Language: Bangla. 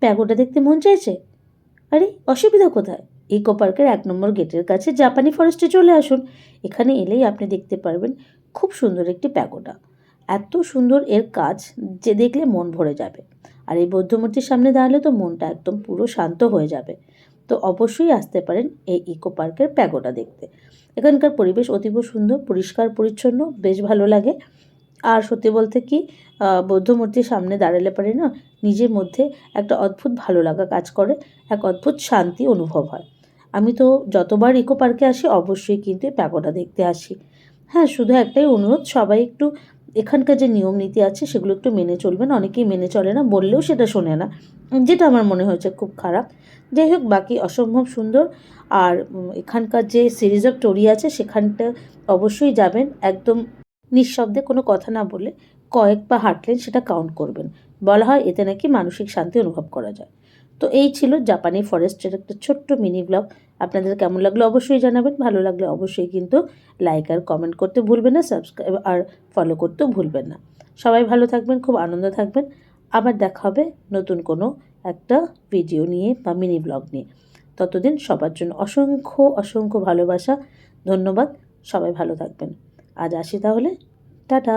প্যাগোডা দেখতে মন চাইছে? আরে অসুবিধা কোথায়? ইকো পার্কের 1 নম্বর গেটের কাছে জাপানি ফরেস্টে চলে আসুন। এখানে এলেই আপনি দেখতে পারবেন খুব সুন্দর একটি প্যাগোডা। এত সুন্দর এর কাজ যে দেখলে মন ভরে যাবে। আর এই বৌদ্ধ মূর্তির সামনে দাঁড়ালে তো মনটা একদম পুরো শান্ত হয়ে যাবে। তো অবশ্যই আসতে পারেন এই ইকো পার্কের প্যাগোডা দেখতে। এখানকার পরিবেশ অতীব সুন্দর, পরিষ্কার পরিচ্ছন্ন, বেশ ভালো লাগে। আর সত্যি বলতে কি, বৌদ্ধ মূর্তির সামনে দাঁড়ালে পারে না, নিজের মধ্যে একটা অদ্ভুত ভালো লাগা কাজ করে, এক অদ্ভুত শান্তি অনুভব হয়। আমি তো যতবার ইকো পার্কে আসি অবশ্যই কিন্তু এই প্যাগোডা দেখতে আসি। হ্যাঁ, শুধু একটাই অনুরোধ, সবাই একটু এখানকার যে নিয়ম নীতি আছে সেগুলো একটু মেনে চলবেন। অনেকেই মেনে চলে না, বললেও সেটা শোনে না, যেটা আমার মনে হয়েছে খুব খারাপ। যাই হোক, বাকি অসম্ভব সুন্দর। আর এখানকার যে সিরিজ অফ টোরি আছে সেখানটা অবশ্যই যাবেন। একদম নিঃশব্দে কোনো কথা না বলে কয়েক পা হাঁটলেন সেটা কাউন্ট করবেন। বলা হয় এতে নাকি মানসিক শান্তি অনুভব করা যায়। তো এই ছিল জাপানি ফরেস্টের একটা ছোট্ট মিনি ব্লগ। আপনাদের কেমন লাগলো অবশ্যই জানাবেন। ভালো লাগলে অবশ্যই কিন্তু লাইক আর কমেন্ট করতে ভুলবেন না, সাবস্ক্রাইব আর ফলো করতেও ভুলবেন না। সবাই ভালো থাকবেন, খুব আনন্দ থাকবেন। আবার দেখা হবে নতুন কোনো একটা ভিডিও নিয়ে বা মিনি ব্লগ নিয়ে। ততদিন সবার জন্য অসংখ্য অসংখ্য ভালোবাসা, ধন্যবাদ। সবাই ভালো থাকবেন। আজ আসি তাহলে, টাটা।